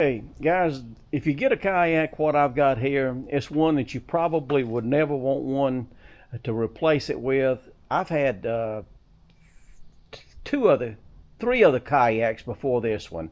Hey guys, if you get a kayak, what I've got here, it's one that you probably would never want one to replace it with. I've had three other kayaks before this one.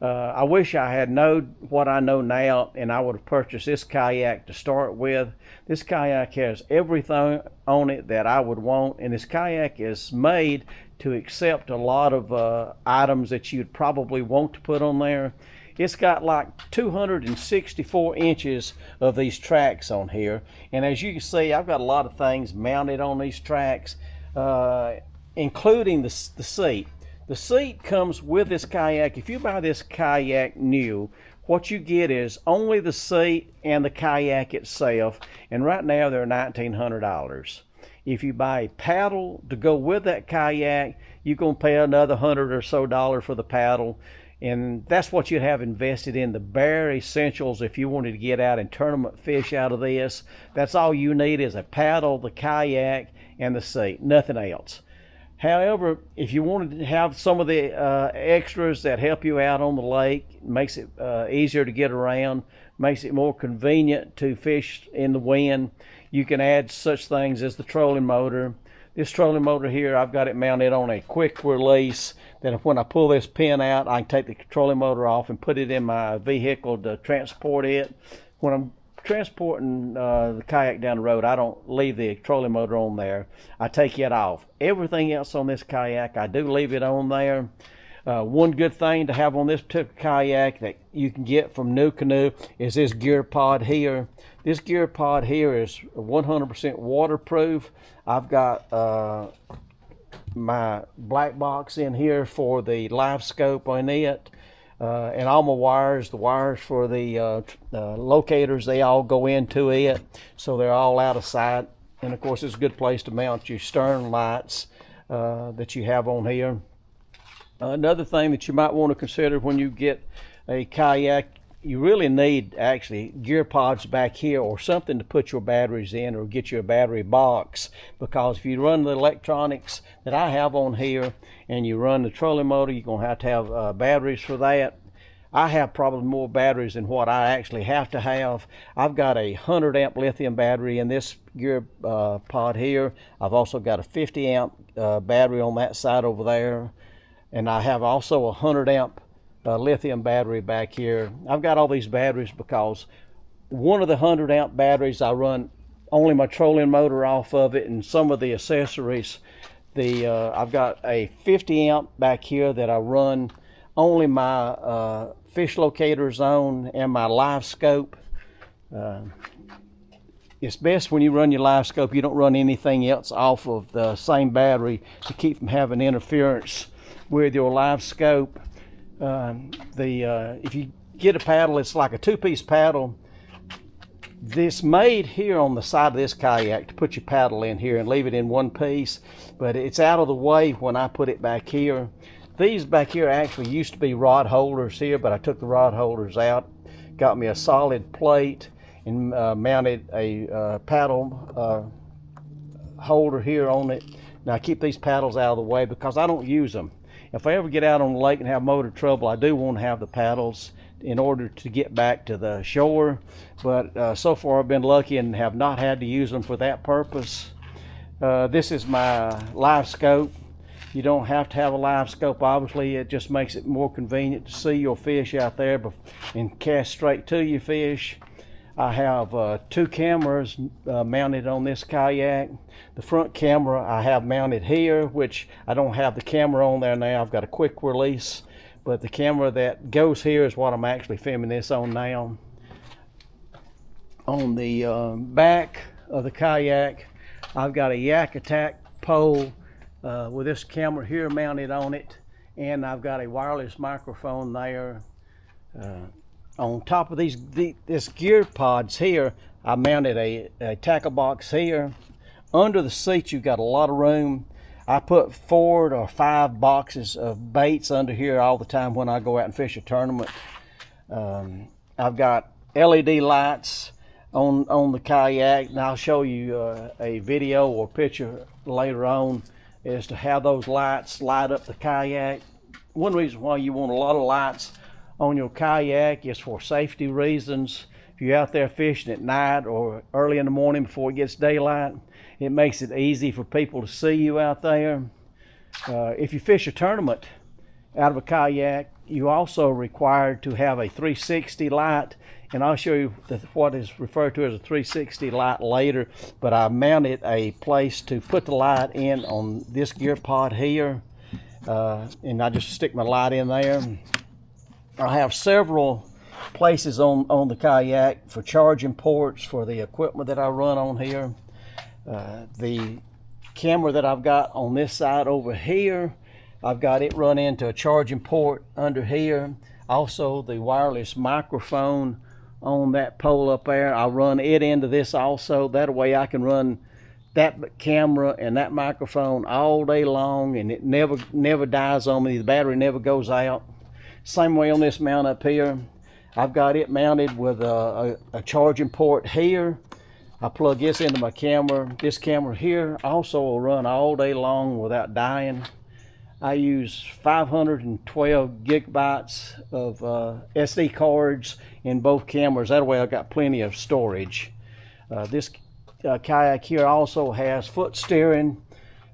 I wish I had known what I know now, and I would have purchased this kayak to start with. This kayak has everything on it that I would want, and this kayak is made to accept a lot of items that you'd probably want to put on there. It's got like 264 inches of these tracks on here, and as you can see, I've got a lot of things mounted on these tracks, including the seat. The seat comes with this kayak. If you buy this kayak new, what you get is only the seat and the kayak itself, and right now they're $1,900. If you buy a paddle to go with that kayak, you're going to pay another $100 or so for the paddle. And that's what you'd have invested in the bare essentials if you wanted to get out and tournament fish out of this. That's all you need is a paddle, the kayak, and the seat, nothing else. However, if you wanted to have some of the extras that help you out on the lake, makes it easier to get around, makes it more convenient to fish in the wind, you can add such things as the trolling motor. This trolling motor here, I've got it mounted on a quick release that when I pull this pin out, I can take the trolling motor off and put it in my vehicle to transport it. When I'm transporting the kayak down the road, I don't leave the trolling motor on there. I take it off. Everything else on this kayak, I do leave it on there. One good thing to have on this particular kayak that you can get from New Canoe is this gear pod here. This gear pod here is 100% waterproof. I've got my black box in here for the live scope on it, and all my wires, the wires for the locators, they all go into it, so they're all out of sight. And of course, it's a good place to mount your stern lights that you have on here. Another thing that you might want to consider when you get a kayak, you really need actually gear pods back here or something to put your batteries in, or get you a battery box, because if you run the electronics that I have on here and you run the trolling motor, you're going to have batteries for that. I have probably more batteries than what I actually have to have. I've got a 100 amp lithium battery in this gear pod here. I've also got a 50 amp battery on that side over there, and I have also a 100 amp lithium battery back here. I've got all these batteries because one of the 100 amp batteries I run only my trolling motor off of it and some of the accessories. I've got a 50 amp back here that I run only my fish locators on and my live scope. It's best when you run your live scope you don't run anything else off of the same battery to keep from having interference with your live scope. If you get a paddle, it's like a two-piece paddle. This made here on the side of this kayak to put your paddle in here and leave it in one piece, but it's out of the way when I put it back here. These back here actually used to be rod holders here, but I took the rod holders out, got me a solid plate, and mounted a paddle holder here on it. Now I keep these paddles out of the way because I don't use them. If I ever get out on the lake and have motor trouble, I do want to have the paddles in order to get back to the shore. But so far I've been lucky and have not had to use them for that purpose. This is my live scope. You don't have to have a live scope, obviously. It just makes it more convenient to see your fish out there and cast straight to your fish. I have two cameras mounted on this kayak. The front camera I have mounted here, which I don't have the camera on there now. I've got a quick release, but the camera that goes here is what I'm actually filming this on now. On the back of the kayak, I've got a Yak Attack pole with this camera here mounted on it, and I've got a wireless microphone there. On top of this gear pods here, I mounted a tackle box here. Under the seat, you've got a lot of room. I put 4 or 5 boxes of baits under here all the time when I go out and fish a tournament. I've got LED lights on the kayak, and I'll show you a video or picture later on as to how those lights light up the kayak. One reason why you want a lot of lights on your kayak is for safety reasons. If you're out there fishing at night or early in the morning before it gets daylight, it makes it easy for people to see you out there. If you fish a tournament out of a kayak, you also required to have a 360 light, and I'll show you what is referred to as a 360 light later, but I mounted a place to put the light in on this gear pod here, and I just stick my light in there. I have several places on the kayak for charging ports for the equipment that I run on here. The camera that I've got on this side over here, I've got it run into a charging port under here. Also the wireless microphone on that pole up there, I run it into this also. That way I can run that camera and that microphone all day long, and it never dies on me. The battery never goes out. Same way on this mount up here. I've got it mounted with a charging port here. I plug this into my camera. This camera here also will run all day long without dying. I use 512 gigabytes of SD cards in both cameras. That way I've got plenty of storage. This kayak here also has foot steering.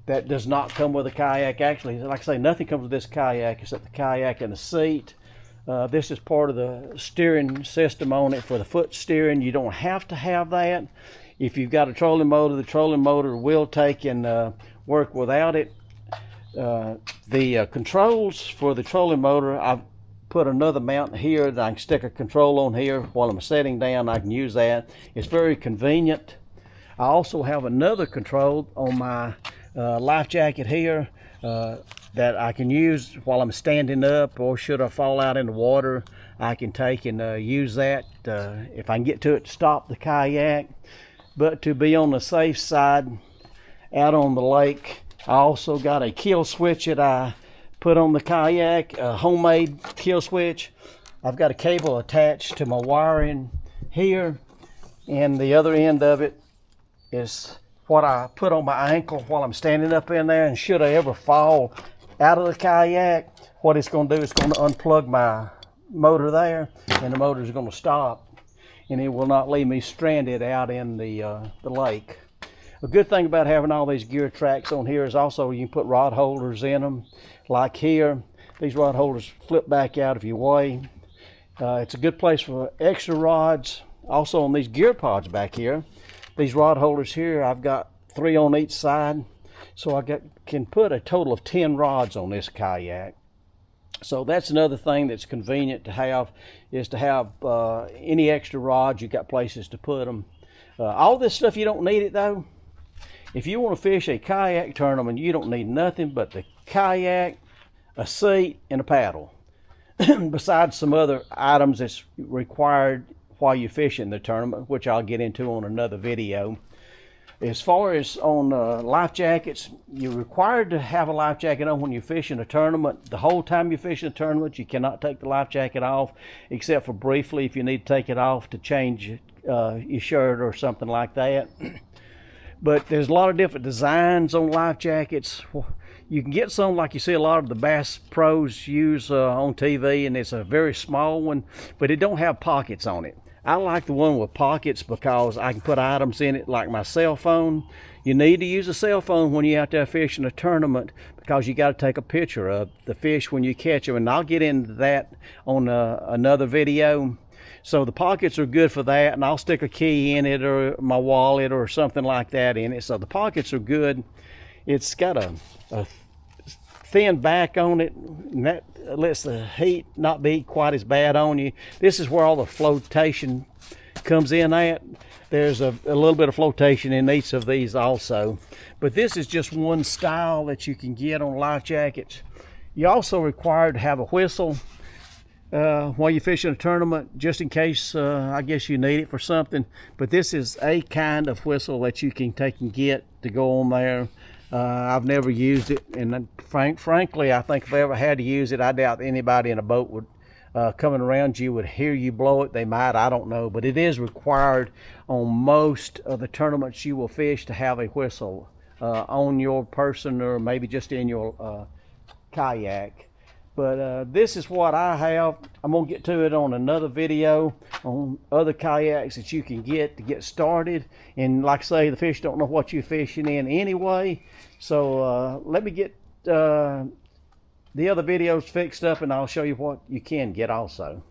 That does not come with a kayak. Actually, like I say, nothing comes with this kayak except the kayak and the seat. This is part of the steering system on it for the foot steering. You don't have to have that. If you've got a trolling motor, the trolling motor will take and work without it. The controls for the trolling motor, I've put another mount here that I can stick a control on here while I'm setting down. I can use that. It's very convenient. I also have another control on my life jacket here that I can use while I'm standing up, or should I fall out in the water, I can take and use that if I can get to it to stop the kayak. But to be on the safe side out on the lake, I also got a kill switch that I put on the kayak, a homemade kill switch. I've got a cable attached to my wiring here, and the other end of it is what I put on my ankle while I'm standing up in there. And should I ever fall out of the kayak, what it's going to do is going to unplug my motor there, and the motor is going to stop, and it will not leave me stranded out in the lake. A good thing about having all these gear tracks on here is also you can put rod holders in them. Like here, these rod holders flip back out if you weigh. It's a good place for extra rods. Also on these gear pods back here, these rod holders here, I've got 3 on each side. So I can put a total of 10 rods on this kayak. So that's another thing that's convenient to have, is to have any extra rods. You've got places to put them. All this stuff, you don't need it though. If you want to fish a kayak tournament, you don't need nothing but the kayak, a seat, and a paddle. Besides some other items that's required while you fish in the tournament, which I'll get into on another video. As far as on life jackets, you're required to have a life jacket on when you fish in a tournament. The whole time you fish in a tournament, you cannot take the life jacket off, except for briefly if you need to take it off to change your shirt or something like that. But there's a lot of different designs on life jackets. You can get some like you see a lot of the Bass Pros use on TV, and it's a very small one, but it don't have pockets on it. I like the one with pockets because I can put items in it like my cell phone. You need to use a cell phone when you're out there fishing a tournament because you got to take a picture of the fish when you catch them, and I'll get into that on another video. So the pockets are good for that, and I'll stick a key in it or my wallet or something like that in it. So the pockets are good. It's got a thin back on it, and that lets the heat not be quite as bad on you. This is where all the flotation comes in at. There's a little bit of flotation in each of these also. But this is just one style that you can get on life jackets. You're also required to have a whistle while you're fishing a tournament, just in case I guess you need it for something. But this is a kind of whistle that you can take and get to go on there. I've never used it, and frankly, I think if I ever had to use it, I doubt anybody in a boat would coming around you would hear you blow it. They might, I don't know, but it is required on most of the tournaments you will fish to have a whistle on your person, or maybe just in your kayak. But this is what I have. I'm going to get to it on another video on other kayaks that you can get to get started. And like I say, the fish don't know what you're fishing in anyway. So let me get the other videos fixed up, and I'll show you what you can get also.